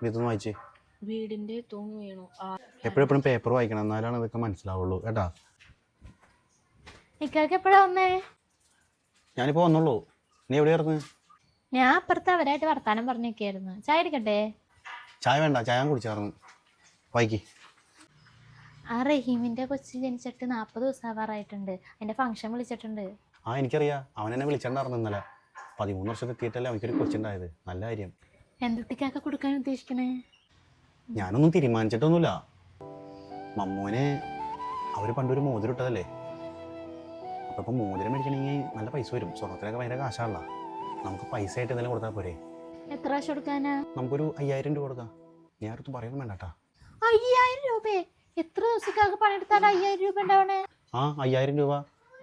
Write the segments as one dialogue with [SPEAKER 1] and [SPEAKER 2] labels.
[SPEAKER 1] ഇതൊന്ന് വായിച്ചേ.
[SPEAKER 2] വീടിന്റെ തൂങ്ങ് വീണു.
[SPEAKER 1] എപ്പോഴും പേപ്പർ വായിക്കണം, എന്നാലാണ് ഇതൊക്കെ മനസ്സിലാവുള്ളൂ കേട്ടാ.
[SPEAKER 2] ഇക്കാക്ക് എപ്പോഴാ വന്നേ?
[SPEAKER 1] ഞാനിപ്പോൾ വന്നുള്ളൂ. നീ എവിടെയായിരുന്നു?
[SPEAKER 2] ഞാൻ അപ്പുറത്ത് അവരായിട്ട് വർത്താനം പറഞ്ഞൊക്കെയായിരുന്നു. ചായ എടുക്കട്ടെ?
[SPEAKER 1] ചായ വേണ്ട, ചായ ഞാൻ കുടിച്ചായിരുന്നു. വായിക്ക്.
[SPEAKER 2] ആ റഹീമിന്റെ കൊച്ചി ജനിച്ചിട്ട് 40 ദിവസം ആവാറായിട്ടുണ്ട്. അതിന്റെ ഫംഗ്ഷൻ വിളിച്ചിട്ടുണ്ട്.
[SPEAKER 1] എനിക്കറിയാം, അവൻ എന്നെ വിളിച്ചിട്ടുണ്ടായിരുന്നു ഇന്നലെ. 13 വർഷത്തെത്തിയിട്ടല്ലേ അവനക്കൊരു കൊച്ചുണ്ടായത്. നല്ല കാര്യം.
[SPEAKER 2] എന്തൊക്കെ കൊടുക്കാൻ ഉദ്ദേശിക്കണേ?
[SPEAKER 1] ഞാനൊന്നും തീരുമാനിച്ചിട്ടൊന്നുമില്ല. മമ്മൂന് അവർ പണ്ടൊരു മോതിരം ഇട്ടതല്ലേ, അപ്പം മോതിരം മേടിക്കണമെങ്കിൽ നല്ല പൈസ വരും. സ്വർണ്ണത്തിനൊക്കെ ഭയങ്കര കാശാണല്ലോ. നമുക്ക് പൈസ ആയിട്ട് എന്തെങ്കിലും കൊടുത്താൽ പോരെ?
[SPEAKER 2] എത്ര കാശ് കൊടുക്കാനാ?
[SPEAKER 1] നമുക്കൊരു 5000 രൂപ കൊടുക്കാം. ഞാൻ അടുത്ത് പറയുന്നു വേണ്ടാ.
[SPEAKER 2] 5000 രൂപ? എത്ര ദിവസത്തേക്ക് പണിയെടുത്താലും 5000 രൂപ ഉണ്ടാവണേ?
[SPEAKER 1] 5000 രൂപ.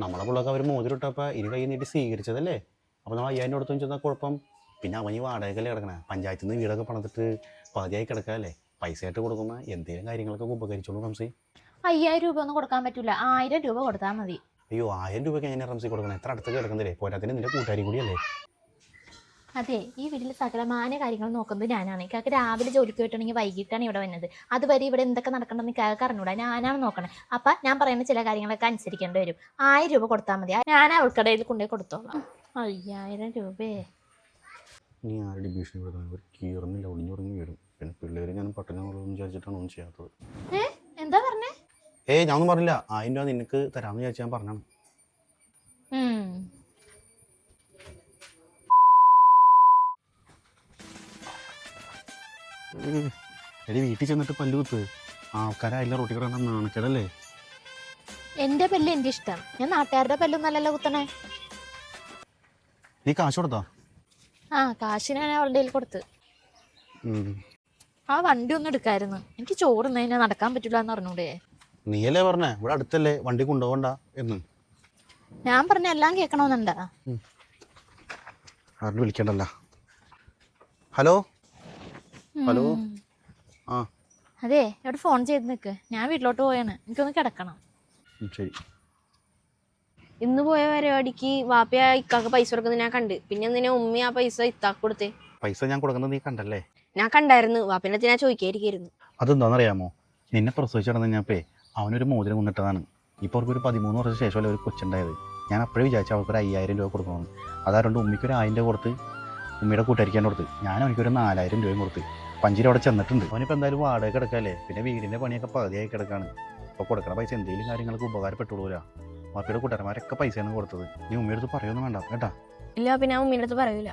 [SPEAKER 1] നമ്മളെ പിള്ളേർക്ക് അവർ മോതിരം ഇട്ടപ്പോൾ ഇനി കൈ നീട്ടി സ്വീകരിച്ചതല്ലേ. അപ്പോൾ നമ്മൾ 5000 കൊടുത്തു വെച്ചാൽ കുഴപ്പം. പിന്നെ അവൻ ഈ വാടകയ്ക്കല്ലേ കിടക്കണേ. പഞ്ചായത്തിൽ നിന്ന് വീടൊക്കെ പണിതിട്ട് പകുതിയായി കിടക്കാല്ലേ. പൈസ ആയിട്ട് കൊടുക്കുമ്പോൾ എന്തെങ്കിലും കാര്യങ്ങളൊക്കെ ഉപകരിച്ചോളൂ റംസി.
[SPEAKER 2] 5000 രൂപ ഒന്നും കൊടുക്കാൻ പറ്റില്ല. 1000 രൂപ കൊടുത്താൽ മതി.
[SPEAKER 1] അയ്യോ, 1000 രൂപയ്ക്ക് എങ്ങനെ റംസി കൊടുക്കണം? എത്ര അടുത്തൊക്കെ കിടക്കുന്നില്ലേ? പോരാത്തിന് നിന്റെ കൂട്ടുകാരി കൂടിയല്ലേ.
[SPEAKER 2] അതെ, ഈ വീട്ടിൽ സകലമാന കാര്യങ്ങൾ നോക്കുന്നത് ഞാനാണ്. ഇക്കാക്ക് രാവിലെ ജോലിക്ക് പോയിട്ടുണ്ടെങ്കിൽ വൈകിട്ടാണ് ഇവിടെ വന്നത്. അതുവരെ ഇവിടെ എന്തൊക്കെ നടക്കണമെന്ന് ഇക്കാക്ക് അറിഞ്ഞൂടാ. ഞാനാണ് നോക്കണേ. അപ്പം ഞാൻ പറയുന്ന ചില കാര്യങ്ങളൊക്കെ അനുസരിക്കേണ്ടി വരും. 1000 രൂപ കൊടുത്താൽ മതി. ഞാൻ അവൾക്കടയിൽ കൊണ്ടുപോയി കൊടുത്തോളാം. 5000 രൂപയെ
[SPEAKER 1] നീ ആരുടെ ഭീഷണി കൊടുക്കുന്നത്? ഒരു കീറുന്നില്ല, ഒടിഞ്ഞുറങ്ങി വരും. പിന്നെ പിള്ളേർ ഞാൻ പട്ടണമെന്ന് വിചാരിച്ചിട്ടാണ് ഒന്നും ചെയ്യാത്തത്.
[SPEAKER 2] എന്താ പറഞ്ഞേ?
[SPEAKER 1] ഞാനൊന്നും പറഞ്ഞില്ല. 1000 രൂപ നിനക്ക് തരാമെന്ന് വിചാരിച്ച് ഞാൻ പറഞ്ഞാണ്. എടി, വീട്ടിൽ ചെന്നിട്ട് പല്ല് കുത്ത്. ആൾക്കാരായില്ല റൊട്ടി കിടന്ന നാണക്കേടല്ലേ.
[SPEAKER 2] എന്റെ പല്ല് എന്റെ ഇഷ്ടം. ഞാൻ നാട്ടുകാരുടെ പല്ലൊന്നും അല്ലല്ലോ കുത്തണേ.
[SPEAKER 1] നീ കാശ് കൊടുത്താ?
[SPEAKER 2] കാശ് ഞാൻ അവളുടെ കയ്യിൽ കൊടുത്ത്. ആ വണ്ടി ഒന്നും എടുക്കായിരുന്നു. എനിക്ക് ചോറ് ഞാൻ നടക്കാൻ പറ്റില്ല എന്ന് പറഞ്ഞൂടെ?
[SPEAKER 1] നീയല്ലേ പറഞ്ഞേ ഇവിടെ അടുത്തല്ലേ, വണ്ടി കൊണ്ടുപോകണ്ട എന്ന്.
[SPEAKER 2] ഞാൻ പറഞ്ഞ എല്ലാം കേൾക്കണമെന്നുണ്ടാ?
[SPEAKER 1] ആരും വിളിക്കണ്ടല്ല. Hello hello.
[SPEAKER 2] അതെ, ഇവിടെ ഫോൺ ചെയ്ത് നിൽക്ക്. ഞാൻ വീട്ടിലോട്ട് പോയാണ്. എനിക്കൊന്ന് കിടക്കണം.
[SPEAKER 1] ശരി.
[SPEAKER 3] ഇന്ന് പോയ പരിപാടിക്ക് വാപ്പ ഇക്കാക്ക് പൈസ കൊടുക്കുന്നത് ഞാൻ കണ്ട്. പിന്നെ എന്തിനാ ഉമ്മി ആ പൈസ ഇത്താക്ക് കൊടുത്തേ?
[SPEAKER 1] പൈസ ഞാൻ കൊടുക്കുന്നത് നീ കണ്ടല്ലേ?
[SPEAKER 3] ഞാൻ കണ്ടായിരുന്നു. വാപ്പിനെ ഞാൻ ചോദിക്കായിരിക്കായിരുന്നു.
[SPEAKER 1] അതെന്താണെന്നറിയാമോ? നിന്നെ പ്രസവിച്ച് നടന്നു കഴിഞ്ഞപ്പേ അവനൊരു മോതിരം കൊണ്ടിട്ടതാണ്. ഇപ്പോൾ അവർക്കൊരു 13 വർഷത്തിന് ശേഷമല്ലേ ഒരു കൊച്ചുണ്ടായത്. ഞാൻ അപ്പോഴേ വിചാരിച്ചു അവർക്കൊരു 5000 രൂപ കൊടുക്കണമെന്ന്. അതായത് ഉമ്മിക്കൊരു 1000 രൂപ കൊടുത്ത് ഉമ്മിയുടെ കൂട്ടുകാരിക്കാൻ കൊടുത്ത് ഞാൻ അവനിക്കൊരു 4000 രൂപയും കൊടുത്ത്. പഞ്ചിരി അവിടെ ചെന്നിട്ടുണ്ട്. അവനിപ്പോൾ എന്തായാലും വാടക കിടക്കല്ലേ. പിന്നെ വീടിൻ്റെ പണിയൊക്കെ പകുതിയായി കിടക്കാണ്. അപ്പോൾ കൊടുക്കണ പൈസ എന്തെങ്കിലും കാര്യങ്ങൾക്ക് ഉപകാരപ്പെട്ടുള്ളൂരാ. വാപ്പിയുടെ കൂട്ടുകാരന്മാരൊക്കെ പൈസയാണ് കൊടുത്തത്. നീ ഉമ്മയുടെ അടുത്ത് പറയുമൊന്നും വേണ്ട കേട്ടാ.
[SPEAKER 3] ഇല്ല, പിന്നെ ഞാൻ ഉമ്മീൻ്റെ അടുത്ത് പറയൂല.